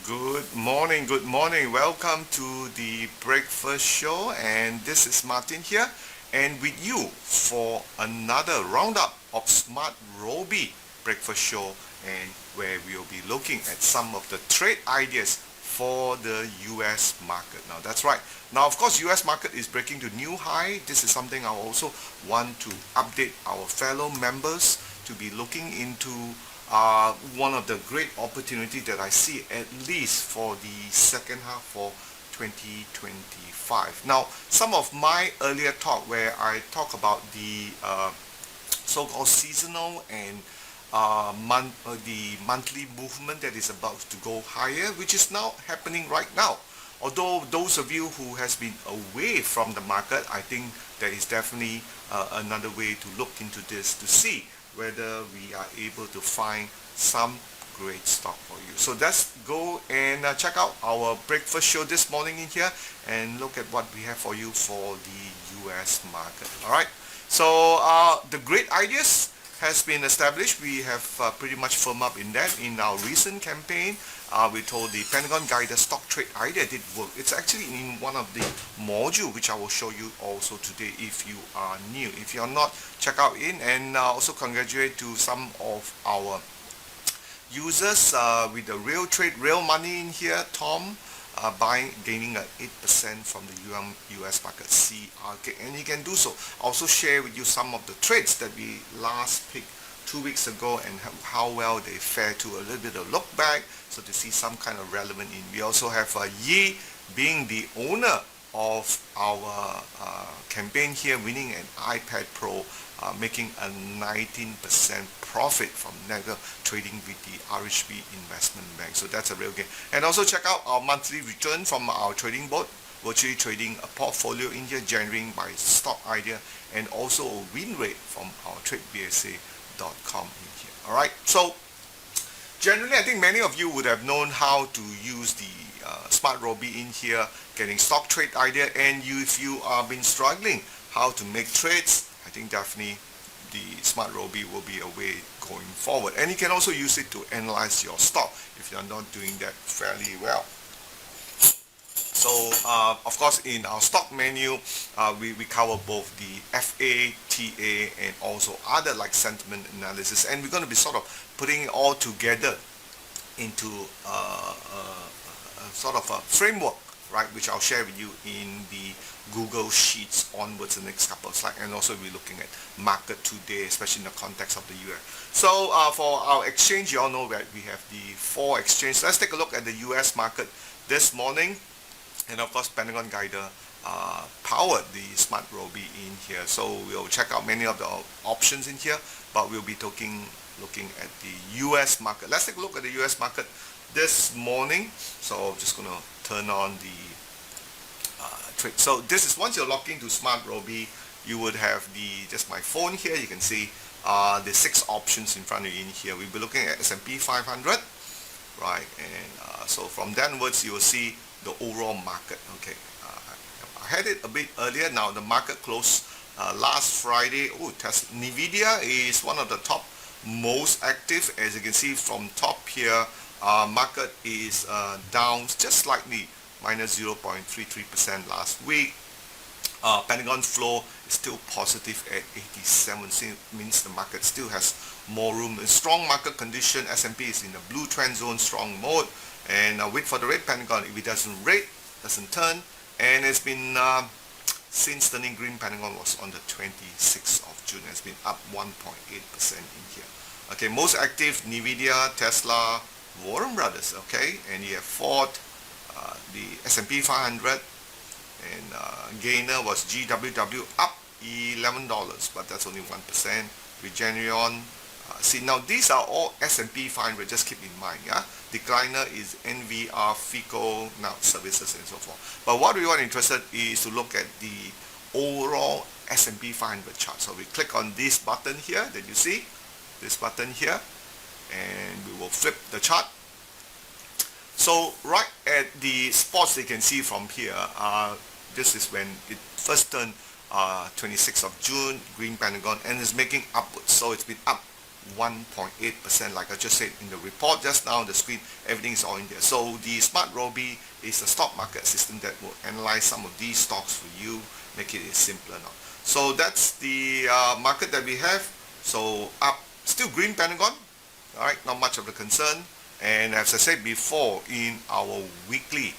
Good morning. Welcome to the breakfast show, and this is Martin here, and with you for another roundup of SmartRobie breakfast show, and where we'll be looking at some of the trade ideas for the US market. Now that's right. Now of course US market is breaking to new high. This is something I also want to update our fellow members to be looking into one of the great opportunities that I see at least for the second half for 2025. Now, some of my earlier talk where I talk about the so-called seasonal and the monthly movement that is about to go higher, which is now happening right now. Although those of you who has been away from the market, I think there is definitely another way to look into this to see whether we are able to find some great stock for you. So let's go and check out our breakfast show this morning in here and look at what we have for you for the US market. Alright, so the great ideas has been established. We have pretty much firmed up in that in our recent campaign. We told the Pentagon Guide the stock trade idea did work. It's actually in one of the module which I will show you also today if you are new. If you are not, check out in, and also congratulate to some of our users with the real trade, real money in here. Tom gaining 8% from the US market CRK, and you can do so. Also share with you some of the trades that we last picked 2 weeks ago and how well they fare to a little bit of look back, so to see some kind of relevant in. We also have Yi being the owner of our campaign here, winning an iPad Pro, making a 19% profit from trading with the RHB Investment Bank. So that's a real gain. And also check out our monthly return from our trading board, virtually trading a portfolio in here, generating by stock idea, and also a win rate from our TradeBSA.com in here. Alright, so generally I think many of you would have known how to use the SmartRobie in here, getting stock trade idea, and if you have been struggling how to make trades, I think definitely the SmartRobie will be a way going forward. And you can also use it to analyze your stock if you're not doing that fairly well. So of course in our stock menu we cover both the FA, TA, and also other like sentiment analysis, and we're going to be sort of putting it all together into sort of a framework, right, which I'll share with you in the Google Sheets onwards the next couple of slides, and also we're looking at market today, especially in the context of the US. So for our exchange, you all know that we have the 4 exchanges. Let's take a look at the US market this morning, and of course Pentagon Guider powered the SmartRobie in here. So we'll check out many of the options in here, but we'll be looking at the US market. Let's take a look at the US market this morning. So I'm just going to turn on the trade. So this is, once you're logged into SmartRobie, you would have just my phone here. You can see the 6 options in front of you in here. We'll be looking at S&P 500, right? And so from then onwards you will see the overall market. Okay, I had it a bit earlier. Now the market closed last Friday. Nvidia is one of the top most active. As you can see from top here, market is down just slightly, minus 0.33% last week. Pentagon flow is still positive at 87, means the market still has more room. A strong market condition. S&P is in the blue trend zone, strong mode, and wait for the red Pentagon. If it doesn't turn, and it's been since turning green, Pentagon was on the 26th of June. It's been up 1.8% in here. Okay, most active Nvidia, Tesla, Warren Brothers. Okay, and you have Ford, the S&P 500, and gainer was GWW, up $11, but that's only 1%. Regeneron. See, now these are all S&P 500, just keep in mind, yeah. Decliner is NVR, FICO, now services and so forth. But what we are interested is to look at the overall S&P 500 chart. So we click on this button here that you see, this button here, and we will flip the chart. So right at the spots you can see from here, this is when it first turned 26th of June, green Pentagon, and is making upwards. So it's been up 1.8%. Like I just said in the report just now on the screen, everything is all in there. So the SmartRobie is a stock market system that will analyze some of these stocks for you, make it simpler now. So that's the market that we have. So up, still green Pentagon, all right, not much of a concern. And as I said before, in our weekly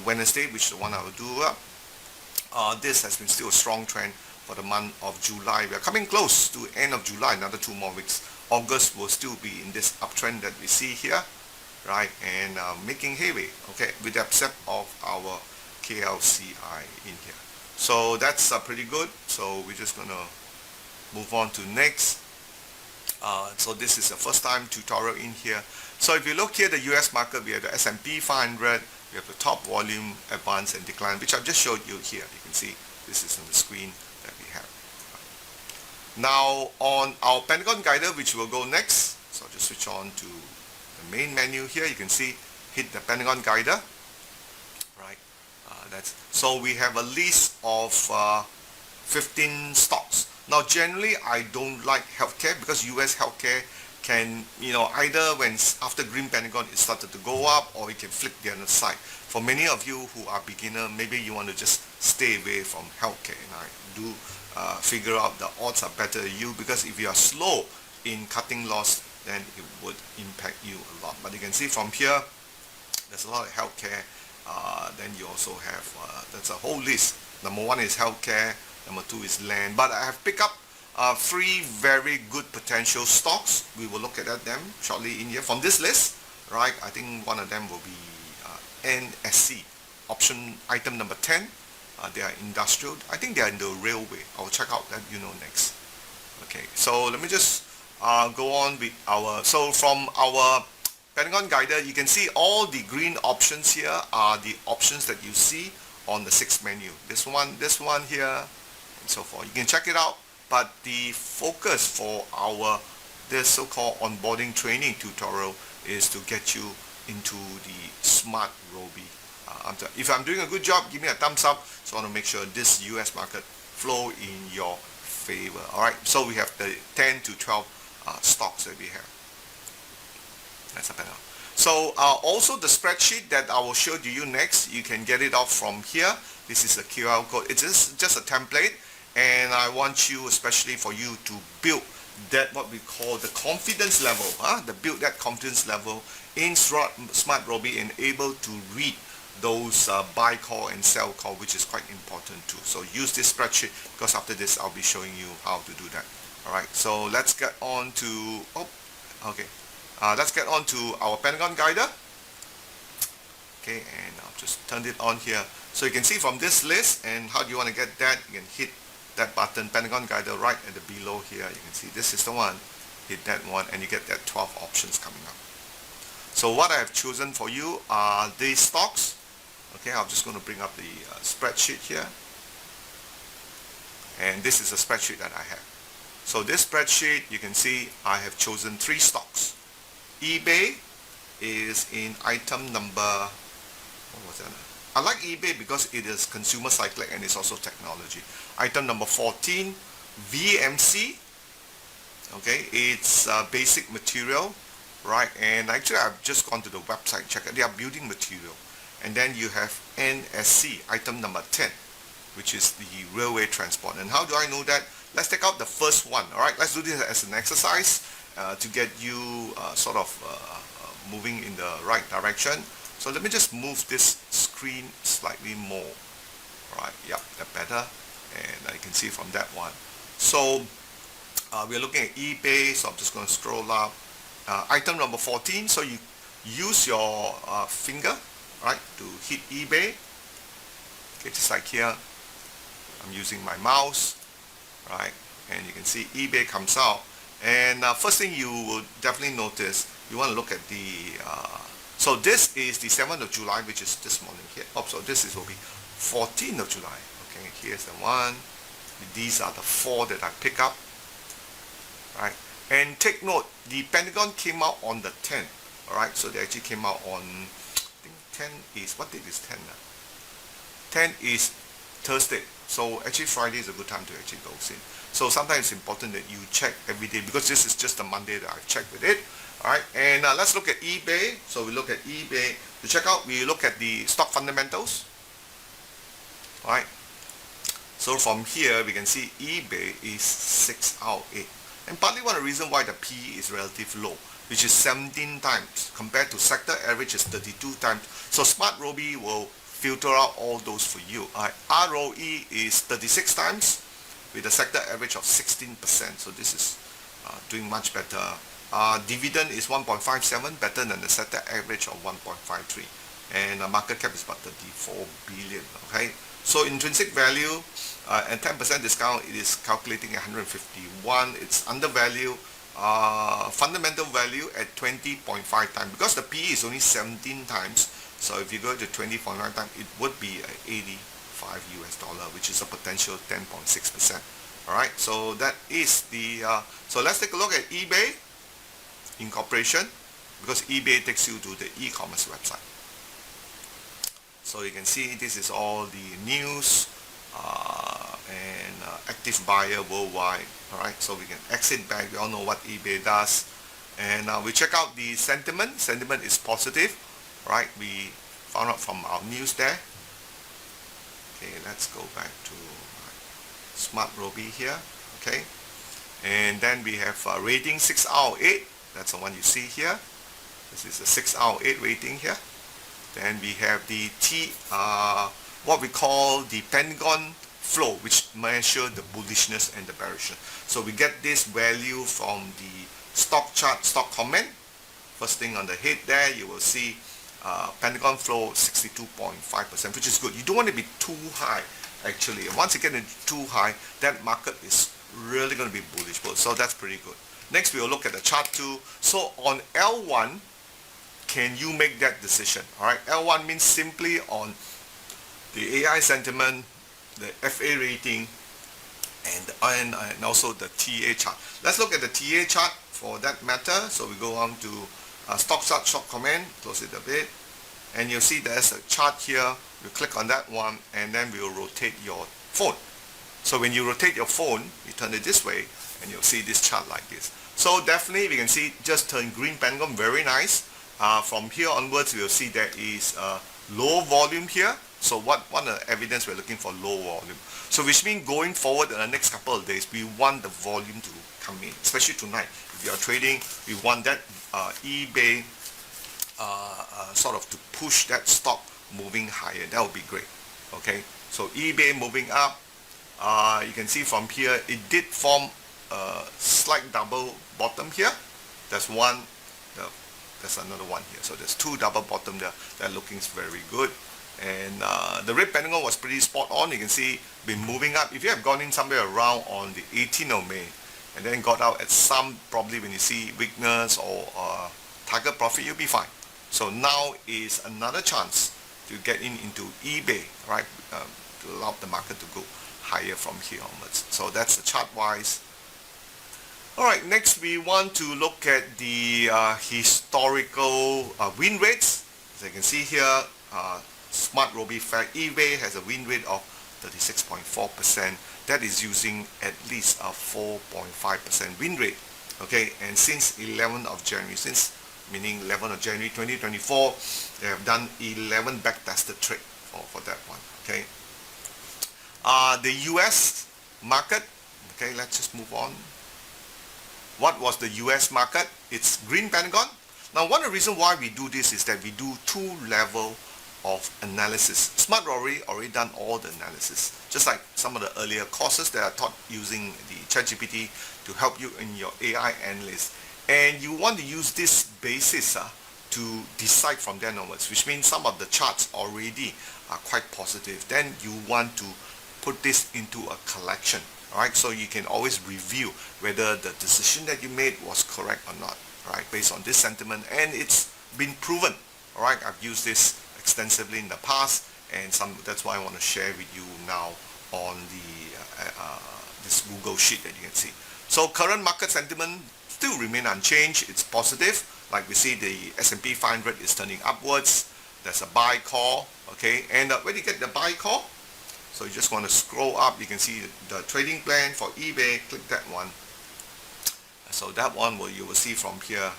Wednesday, which is the one I will do up, this has been still a strong trend for the month of July. We are coming close to end of July, another 2 more weeks. August will still be in this uptrend that we see here, right, and making headway, okay, with the except of our KLCI in here. So that's pretty good. So we're just gonna move on to next. So this is the first time tutorial in here. So if you look here, the US market, we have the S&P 500, we have the top volume, advance and decline, which I've just showed you here. You can see this is on the screen that we have. Now on our Pentagon Guider, which will go next, so I'll just switch on to the main menu here. You can see, hit the Pentagon Guider, right? So we have a list of 15 stocks. Now generally I don't like healthcare because US healthcare can, either when after green Pentagon it started to go up, or it can flip the other side. For many of you who are beginner, maybe you want to just stay away from healthcare, and I do figure out the odds are better than you, because if you are slow in cutting loss, then it would impact you a lot. But you can see from here, there's a lot of healthcare. Then you also have, that's a whole list. Number 1 is healthcare, number 2 is land. But I have picked up 3 very good potential stocks. We will look at them shortly in here from this list, right? I think one of them will be NSC, option item number 10. They are industrial. I think they are in the railway. I'll check out that next. Okay, so let me just go on with so from our Pentagon Guider, you can see all the green options here are the options that you see on the 6th menu. This one here, and so forth. You can check it out, but the focus for this so-called onboarding training tutorial is to get you into the SmartRobie. If I'm doing a good job, give me a thumbs up. So I want to make sure this US market flow in your favor. Alright, so we have the 10 to 12 stocks that we have. That's a better. So also the spreadsheet that I will show to you next, you can get it off from here. This is a QR code. It is just a template, and I want you, especially for you, to build that what we call the confidence level. Build that confidence level in SmartRobie and able to read those buy call and sell call, which is quite important too. So use this spreadsheet, because after this I'll be showing you how to do that. Alright, so let's get on to let's get on to our Pentagon Guider. Okay, and I'll just turn it on here. So you can see from this list, and how do you want to get that? You can hit that button, Pentagon Guider, right at the below here. You can see this is the one. Hit that one and you get that 12 options coming up. So what I have chosen for you are these stocks. Okay, I'm just going to bring up the spreadsheet here. And this is a spreadsheet that I have. So this spreadsheet, you can see I have chosen 3 stocks. eBay is in item number, what was that? I like eBay because it is consumer cyclic and it's also technology. Item number 14, VMC. Okay, it's basic material, right? And actually I've just gone to the website, check it. They are building material. And then you have NSC, item number 10, which is the railway transport. And how do I know that? Let's take out the first one. All right, let's do this as an exercise to get you sort of moving in the right direction. So let me just move this screen slightly more. All right, yep, that's better. And I can see from that one. So we're looking at eBay, so I'm just going to scroll up. Item number 14, so you use your finger, right, to hit eBay. Okay, just like here, I'm using my mouse, right, and you can see eBay comes out. And first thing you will definitely notice, you want to look at the, so this is the 7th of July, which is this morning here. Oh, so this will be 14th of July. Okay, here's the one. These are the 4 that I pick up, right? And take note, the Pentagon came out on the 10th, all right? So they actually came out on, I think 10 is, what date is 10 now? 10 is Thursday. So actually Friday is a good time to actually go in. So sometimes it's important that you check every day, because this is just a Monday that I've checked with it. All right, and let's look at eBay. So we look at eBay to check out. We look at the stock fundamentals. All right. So from here we can see eBay is 6 out of 8, and partly one of the reasons why the PE is relatively low, which is 17 times compared to sector average is 32 times. So SmartRobie will filter out all those for you. ROE is 36 times with a sector average of 16%. So this is doing much better. Dividend is 1.57, better than the sector average of 1.53, and market cap is about 34 billion. Okay, so intrinsic value and 10% discount, it is calculating 151. It's undervalued. Fundamental value at 20.5 times, because the PE is only 17 times. So if you go to 20.9 times, it would be $85 US, which is a potential 10.6%. All right, so that is the so let's take a look at eBay Incorporation, because eBay takes you to the e-commerce website. So you can see this is all the news and active buyer worldwide. All right, so we can exit back. We all know what eBay does, and we check out the sentiment. Sentiment is positive. All right, we found out from our news there. Okay, let's go back to SmartRobie here. Okay, and then we have rating 6 out of 8. That's the one you see here. This is a 6 out of 8 rating here. Then we have the what we call the Pentagon flow, which measure the bullishness and the bearishness. So we get this value from the stock chart, stock comment. First thing on the head there, you will see Pentagon flow 62.5%, which is good. You don't want to be too high, actually. Once you get into too high, that market is really going to be bullish. So that's pretty good. Next, we'll look at the chart 2. So on L1, can you make that decision? All right, L1 means simply on the AI sentiment, the FA rating, and also the TA chart. Let's look at the TA chart for that matter. So we go on to stock chart, short comment, close it a bit, and you'll see there's a chart here. You click on that one, and then we'll rotate your phone. So when you rotate your phone, you turn it this way, and you'll see this chart like this. So definitely we can see just turn green Pentagon, very nice. From here onwards, we'll see there is low volume here. So what the evidence we're looking for? Low volume. So which means going forward in the next couple of days, we want the volume to come in, especially tonight. If you are trading, we want that eBay sort of to push that stock moving higher. That would be great. Okay, so eBay moving up. You can see from here, it did form a slight double bottom here. There's one, there's another one here. So there's two double bottom there. That looking very good. And the red Pentagon was pretty spot on. You can see been moving up. If you have gone in somewhere around on the 18th of May and then got out at some, probably when you see weakness or target profit, you'll be fine. So now is another chance to get into eBay, right? To allow the market to go higher from here onwards. So that's the chart wise. All right, next we want to look at the historical win rates. As you can see here, SmartRobie fact, eBay has a win rate of 36.4%. That is using at least a 4.5% win rate. Okay, and since 11th of January, meaning 11th of January 2024, they have done 11 back-tested trade for that one. Okay, the US market. Okay, let's just move on. What was the US market? It's green Pentagon. Now, one of the reasons why we do this is that we do two level of analysis. SmartRobie already done all the analysis, just like some of the earlier courses that are taught using the ChatGPT to help you in your AI analyst. And you want to use this basis to decide from then onwards, which means some of the charts already are quite positive. Then you want to put this into a collection. Alright, so you can always review whether the decision that you made was correct or not, right, based on this sentiment, and it's been proven. Alright, I've used this extensively in the past, and that's why I want to share with you now on the this Google sheet that you can see. So current market sentiment still remain unchanged. It's positive. Like we see, the S&P 500 is turning upwards. There's a buy call. Okay, and where do you get the buy call? So you just want to scroll up, you can see the trading plan for eBay, click that one. So that one you will see from here.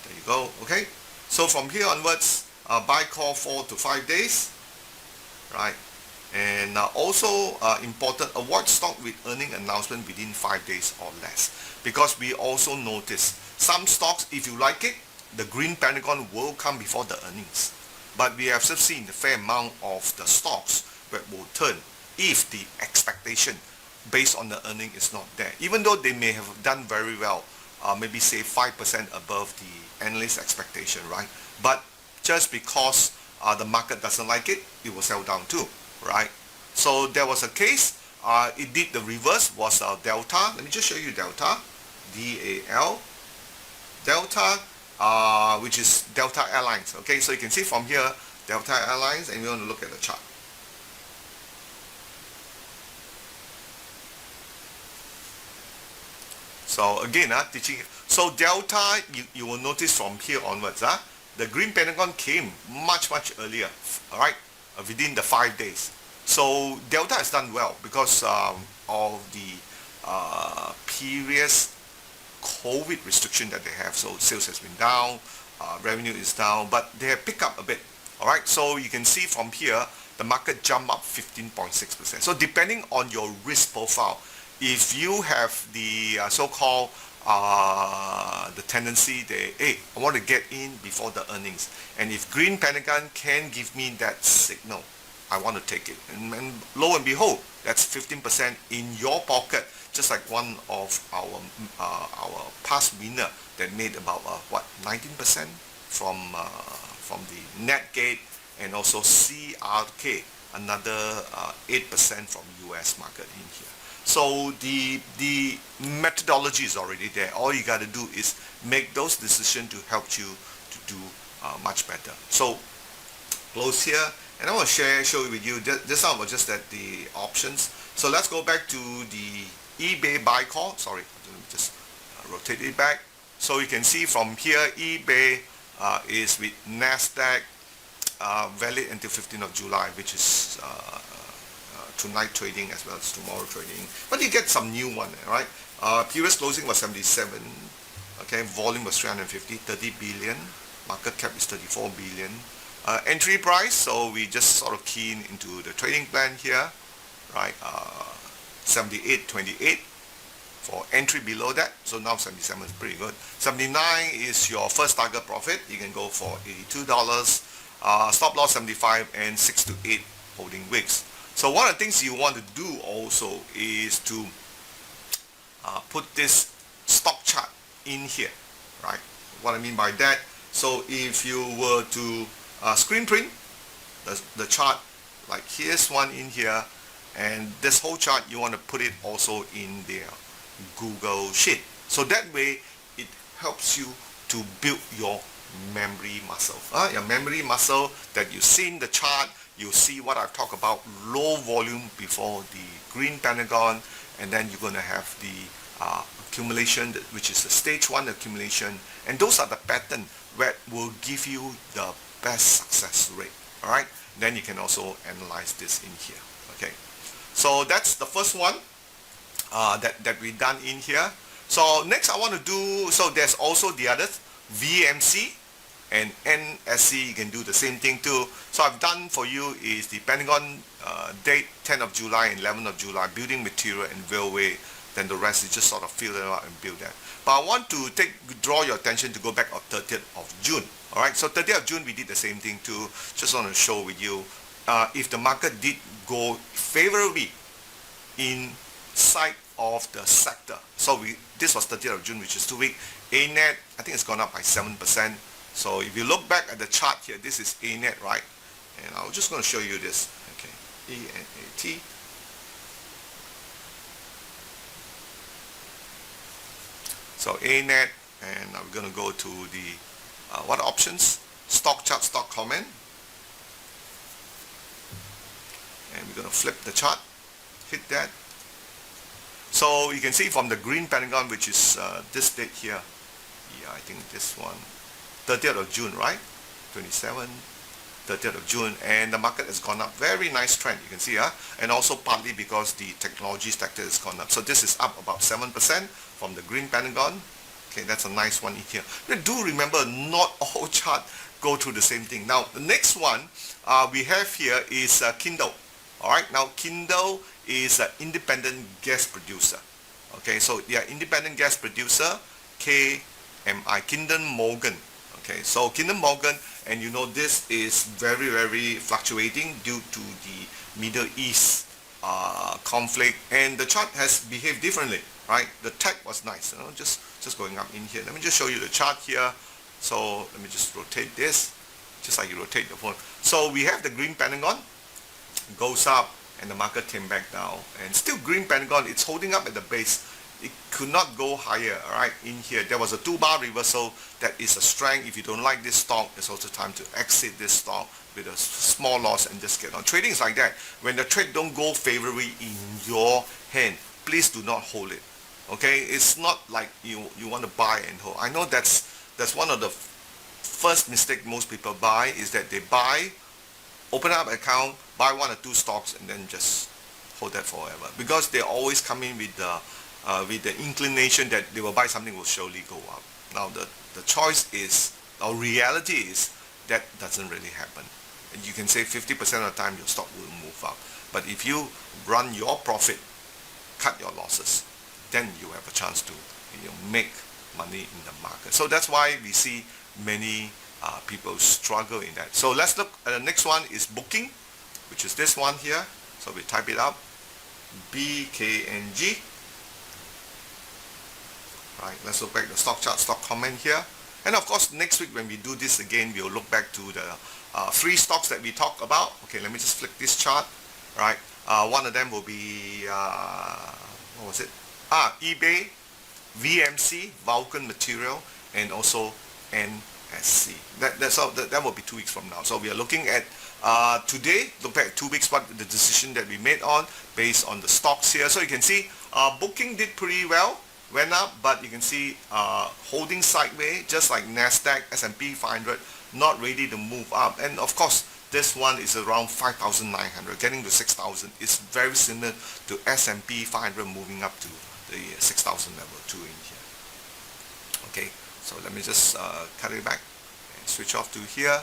There you go. Okay, so from here onwards, buy call 4 to 5 days, right? And also important, avoid stock with earning announcement within 5 days or less, because we also notice some stocks, if you like it, the green pentagon will come before the earnings, but we have seen a fair amount of the stocks that will turn if the expectation based on the earning is not there, even though they may have done very well, maybe say 5% above the analyst expectation, right? But just because the market doesn't like it, it will sell down too, right? So there was a case, it did the reverse, was Delta. Let me just show you Delta, DAL, Delta, which is Delta Airlines. Okay, so you can see from here, Delta Airlines, and we want to look at the chart. So again, teaching. So Delta, you will notice from here onwards, the green pentagon came much earlier, all right, within the 5 days. So Delta has done well because of the previous COVID restriction that they have. So sales has been down, revenue is down, but they have picked up a bit. All right, so you can see from here, the market jumped up 15.6%. So depending on your risk profile, if you have the so-called the tendency that, hey, I want to get in before the earnings, and if green pentagon can give me that signal, I want to take it, and lo and behold, that's 15% in your pocket, just like one of our past winner that made about 19% from the Netgate, and also CRK, another 8% from US market in here. So the methodology is already there. All you got to do is make those decisions to help you to do much better. So close here, and I want to show with you. This one was just at the options. So let's go back to the eBay buy call. Sorry, let me just rotate it back. So you can see from here, eBay is with Nasdaq, valid until 15th of July, which is tonight trading as well as tomorrow trading. But you get some new one, right? Previous closing was 77. Okay, volume was 350, 30 billion. Market cap is 34 billion. Entry price, so we just sort of key in into the trading plan here, right? 78.28 for entry below that. So now 77 is pretty good. 79 is your first target profit. You can go for $82. Stop loss 75 and 6 to 8 holding wicks. So one of the things you want to do also is to put this stock chart in here, right? What I mean by that, so if you were to screen print the chart, like here's one in here, and this whole chart you want to put it also in their Google Sheet. So that way it helps you to build your memory muscle. Your memory muscle that you've seen the chart, you see what I've talked about, low volume before the green pentagon, and then you're going to have the accumulation, which is the stage 1 accumulation, and those are the pattern that will give you the best success rate. All right, then you can also analyze this in here. Okay, so that's the first one that we done in here. So next I want to do, so there's also the others, VMC and NSC. You can do the same thing too. So I've done for you is the Pentagon date 10th of July and 11th of July, building material and railway. Then the rest is just sort of fill it out and build that. But I want to draw your attention to go back on 30th of June. All right, so 30th of June we did the same thing too. Just want to show with you if the market did go favorably inside of the sector. So this was 30th of June, which is 2 weeks. ANET, I think it's gone up by 7%. So if you look back at the chart here, this is ANET, right? And I'm just going to show you this. Okay, ENAT. So ANET, and I'm going to go to the what options? Stock chart, stock comment. And we're going to flip the chart, hit that. So you can see from the green pentagon, which is this date here. Yeah, I think this one, 30th of June, right? 27, 30th of June, and the market has gone up. Very nice trend, you can see, and also partly because the technology sector has gone up. So this is up about 7% from the green Pentagon. Okay, that's a nice one in here. Now, do remember, not all chart go through the same thing. Now, the next one we have here is Kindle. All right, now Kindle is an independent gas producer. Okay, so yeah, independent gas producer, KMI, Kinder Morgan. Okay, so Kinder Morgan, and you know this is very, very fluctuating due to the Middle East conflict, and the chart has behaved differently, right? The tech was nice, you know, just going up in here. Let me just show you the chart here. So let me just rotate this, just like you rotate the phone. So we have the green Pentagon, goes up, and the market came back down, and still green Pentagon, it's holding up at the base. It could not go higher, right? In here there was a 2-bar reversal. That is a strength. If you don't like this stock, it's also time to exit this stock with a small loss and just get on. Trading is like that. When the trade don't go favorably in your hand, please do not hold it. Okay, it's not like you want to buy and hold. I know that's one of the first mistake most people buy, is that they buy, open up an account, buy 1 or 2 stocks, and then just hold that forever, because they always come in with the inclination that they will buy something will surely go up. Now the choice is, or reality is, that doesn't really happen. You can say 50% of the time your stock will move up, but if you run your profit, cut your losses, then you have a chance to make money in the market. So that's why we see many people struggle in that. So let's look at the next one, is Booking, which is this one here. So we type it up, BKNG. Right, let's look back at the stock chart, stock comment here. And of course, next week when we do this again, we'll look back to the 3 stocks that we talked about. Okay, let me just flick this chart. Right, one of them will be, what was it? eBay, VMC, Vulcan Material, and also NSC. That will be 2 weeks from now. So we are looking at today, look back 2 weeks, what the decision that we made on based on the stocks here. So you can see Booking did pretty well, went up, but you can see holding sideways, just like Nasdaq, S&P 500, not ready to move up. And of course, this one is around 5,900, getting to 6,000. It's very similar to S&P 500 moving up to the 6,000 level too in here. Okay, so let me just cut it back and switch off to here.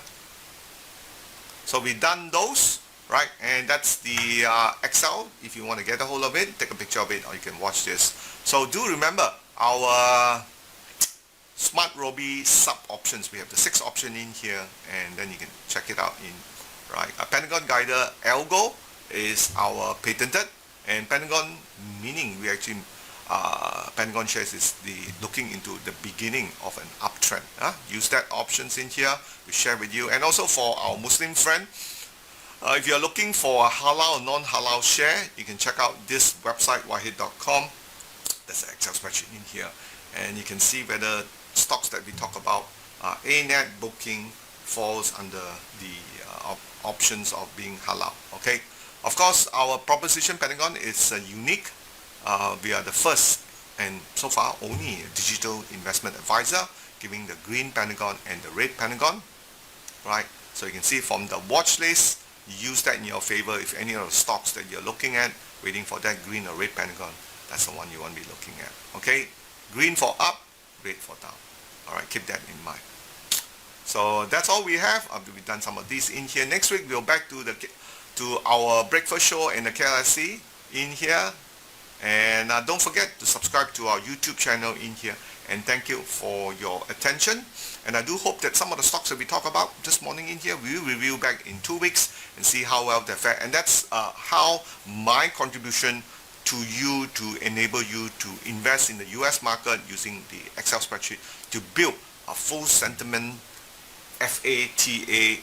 So we've done those, right? And that's the Excel. If you want to get a hold of it, take a picture of it, or you can watch this. So do remember our SmartRobie sub options. We have the 6 option in here, and then you can check it out in, right? A Pentagon Guider Algo is our patented, and Pentagon, meaning we actually Pentagon shares is the looking into the beginning of an uptrend. Use that options in here. We share with you. And also for our Muslim friend, if you're looking for a halal or non-halal share, you can check out this website, wahid.com. There's an Excel spreadsheet in here, and you can see whether stocks that we talk about, ANET, Booking, falls under the options of being halal. Okay. Of course, our proposition Pentagon is unique. We are the first and so far only digital investment advisor giving the green Pentagon and the red Pentagon, right? So you can see from the watch list, use that in your favor. If any of the stocks that you're looking at, waiting for that green or red Pentagon, that's the one you want to be looking at. Okay, green for up, red for down. All right, keep that in mind. So that's all we have. We've done some of these in here. Next week we'll back to our breakfast show and the KLSE in here. And don't forget to subscribe to our YouTube channel in here. And thank you for your attention. And I do hope that some of the stocks that we talk about this morning in here, we will review back in 2 weeks and see how well they fare. And that's how my contribution to you, to enable you to invest in the US market using the Excel spreadsheet to build a full sentiment FATA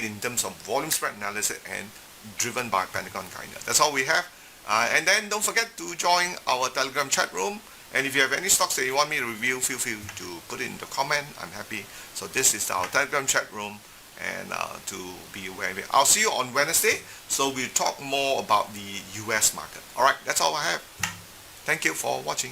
in terms of volume spread analysis and driven by Pentagon Guider. That's all we have. And then don't forget to join our Telegram chat room. And if you have any stocks that you want me to review, feel free to put it in the comment. I'm happy. So this is our Telegram chat room, and to be aware of it. I'll see you on Wednesday. So we'll talk more about the US market. All right, that's all I have. Thank you for watching.